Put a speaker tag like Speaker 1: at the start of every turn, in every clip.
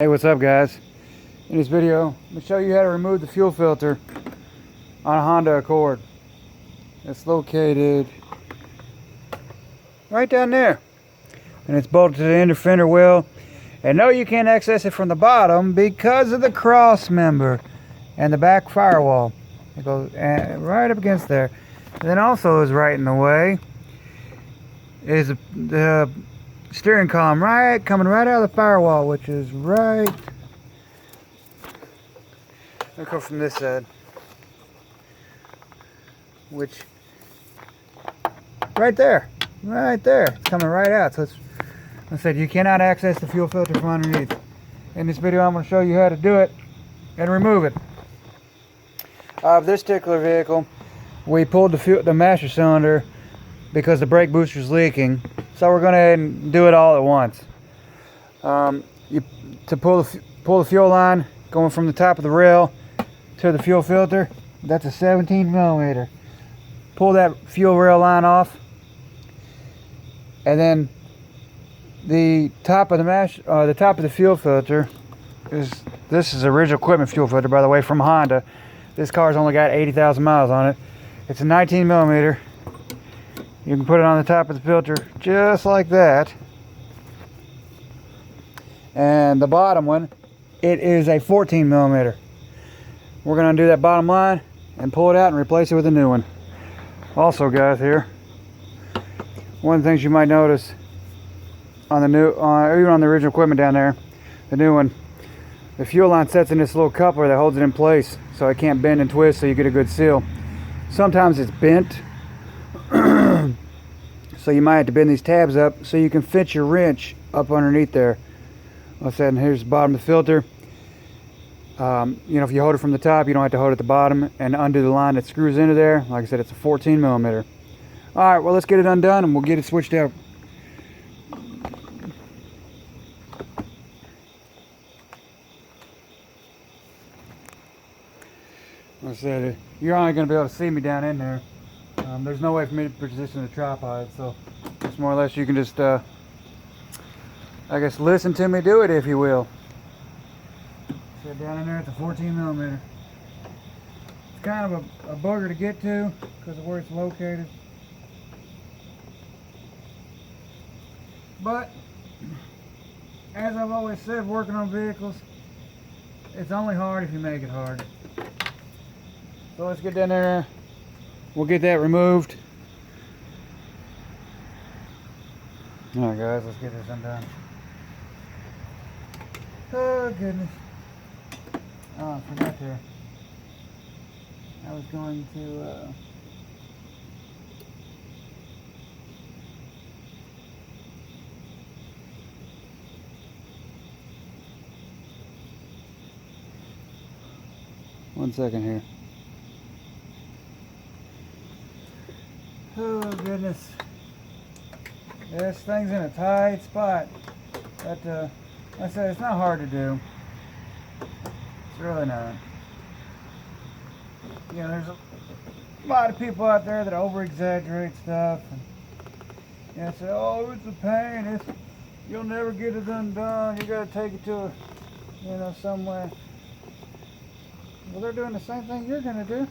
Speaker 1: Hey, what's up guys? In this video, I'm going to show you how to remove the fuel filter on a Honda Accord. It's located right down there. And it's bolted to the inner fender well. And no, you can't access it from the bottom because of the cross member and the back firewall. It goes right up against there. And then also is right in the way is the steering column coming right out of the firewall, which is right. Let's go from this side, which right there, it's coming right out. So it's, like I said, you cannot access the fuel filter from underneath. In this video, I'm going to show you how to do it and remove it. This particular vehicle, we pulled the master cylinder because the brake booster is leaking. So we're going to ahead and do it all at once. To pull the fuel line going from the top of the rail to the fuel filter, that's a 17 millimeter. Pull that fuel rail line off, and then the top of the fuel filter this is original equipment fuel filter, by the way, from Honda. This car's only got 80,000 miles on it. It's a 19 millimeter. You can put it on the top of the filter just like that. And the bottom one, it is a 14 millimeter. We're going to undo that bottom line and pull it out and replace it with a new one. Also, guys, here, one of the things you might notice on the new, even on the original equipment down there, the new one, the fuel line sets in this little coupler that holds it in place so it can't bend and twist, so you get a good seal. Sometimes it's bent, so you might have to bend these tabs up so you can fit your wrench up underneath there. Like I said, and here's the bottom of the filter. If you hold it from the top, you don't have to hold it at the bottom and undo the line that screws into there. Like I said, it's a 14 millimeter. All right, well, let's get it undone and we'll get it switched out. Like I said, you're only going to be able to see me down in there. There's no way for me to position the tripod, so it's more or less you can just, I guess, listen to me do it, if you will. So down in there, it's a 14 millimeter. It's kind of a bugger to get to because of where it's located. But, as I've always said, working on vehicles, it's only hard if you make it hard. So let's get down there. We'll get that removed. Alright guys, let's get this undone. Oh goodness. Oh, I forgot there. I was going to one second here. Oh goodness. This thing's in a tight spot. But like I said, it's not hard to do. It's really not. There's a lot of people out there that over-exaggerate stuff and say, oh, it's a pain. You'll never get it undone. You got to take it to somewhere. Well, they're doing the same thing you're going to do.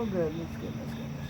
Speaker 1: Oh goodness, goodness, goodness.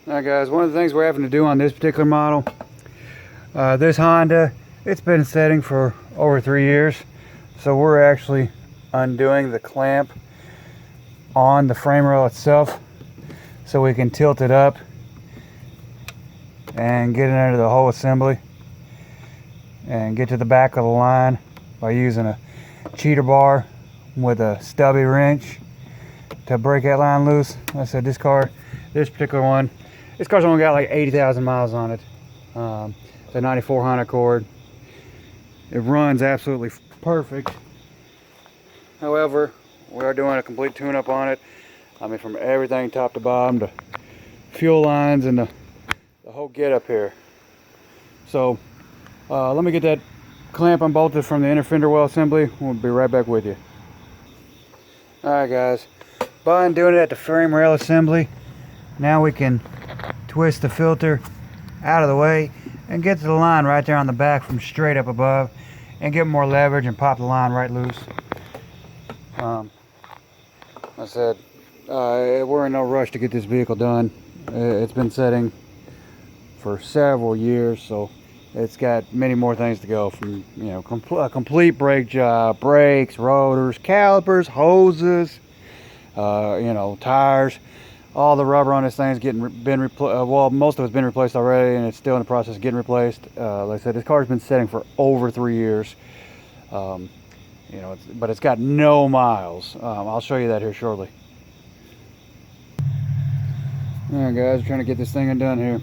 Speaker 1: Now guys, one of the things we're having to do on this particular model, this Honda, it's been setting for over 3 years. So we're actually undoing the clamp on the frame rail itself so we can tilt it up and get it under the whole assembly and get to the back of the line by using a cheater bar with a stubby wrench to break that line loose. Like I said, this particular one, this car's only got like 80,000 miles on it. It's a 94 Honda Accord. It runs absolutely perfect. However, we are doing a complete tune-up on it. I mean, from everything top to bottom to fuel lines and the whole get up here. So let me get that clamp unbolted from the inner fender well assembly. We'll be right back with you. Alright guys, by doing it at the frame rail assembly, now we can twist the filter out of the way and get to the line right there on the back from straight up above and get more leverage and pop the line right loose. I said, we're in no rush to get this vehicle done. It's been setting for several years, so it's got many more things to go, from a complete brake job, brakes, rotors, calipers, hoses, tires. All the rubber on this thing's been replaced. Well, most of it's been replaced already, and it's still in the process of getting replaced. Like I said, this car's been setting for over 3 years. But it's got no miles. I'll show you that here shortly. Alright guys, we're trying to get this thing undone here.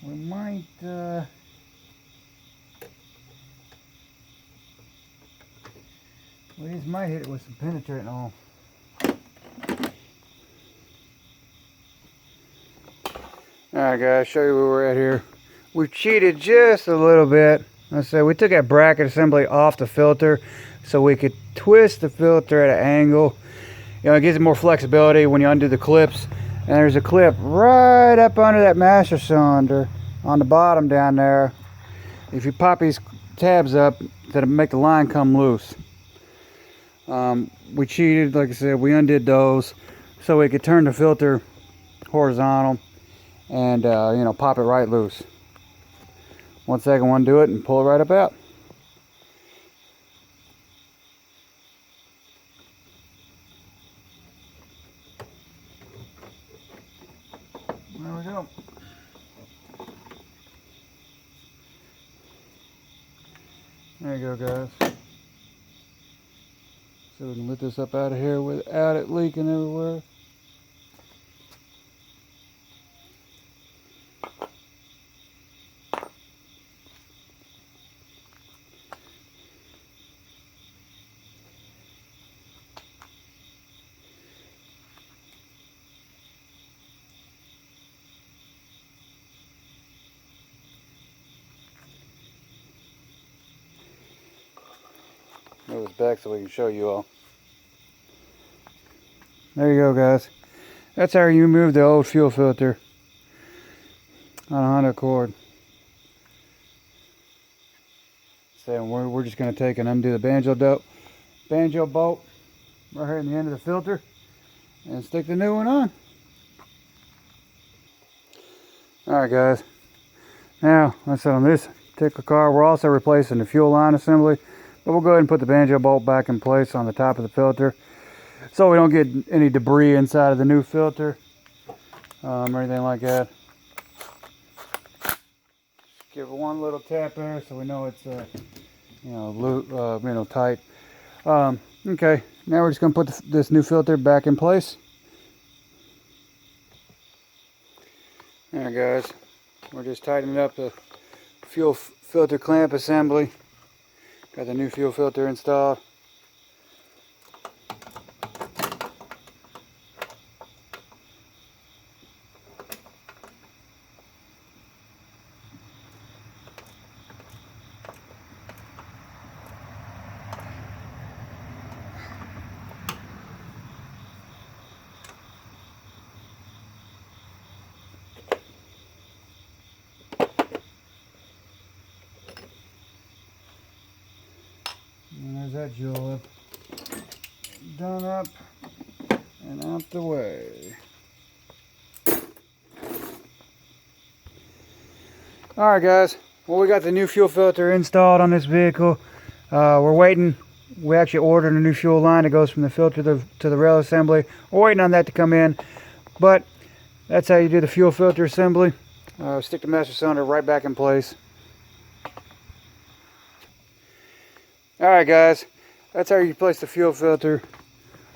Speaker 1: We might we just might hit it with some penetrating on. Alright guys, show you where we're at here. We've cheated just a little bit. I said we took that bracket assembly off the filter so we could twist the filter at an angle. It gives it more flexibility when you undo the clips. And there's a clip right up under that master cylinder on the bottom down there. If you pop these tabs up, that'll make the line come loose. We cheated, like I said, we undid those so we could turn the filter horizontal and pop it right loose. 1 second, undo it and pull it right up out. There we go. There you go guys. So we can lift this up out of here without it leaking everywhere. Move this back so we can show you all. There you go guys. That's how you remove the old fuel filter on a Honda Accord. So we're just going to take and undo the banjo bolt right here in the end of the filter and stick the new one on. Alright guys, now like I said, on this particular car we're also replacing the fuel line assembly, but we'll go ahead and put the banjo bolt back in place on the top of the filter so we don't get any debris inside of the new filter or anything like that. Just give it one little tap there so we know it's tight. Okay, now we're just going to put this new filter back in place. There guys, we're just tightening up the fuel filter clamp assembly. Got the new fuel filter installed. that julep done up and out the way. Alright guys, well, we got the new fuel filter installed on this vehicle. We're waiting. We actually ordered a new fuel line that goes from the filter to the rail assembly. We're waiting on that to come in, but that's how you do the fuel filter assembly. Stick the master cylinder right back in place. Alright guys, that's how you place the fuel filter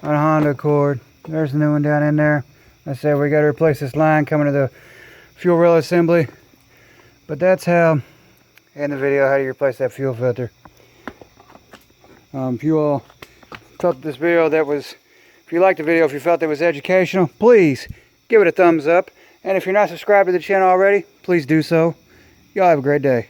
Speaker 1: on a Honda Accord. There's the new one down in there. I said we got to replace this line coming to the fuel rail assembly. But that's how, in the video, how you replace that fuel filter. If you all felt this video if you liked the video, if you felt it was educational, please give it a thumbs up. And if you're not subscribed to the channel already, please do so. Y'all have a great day.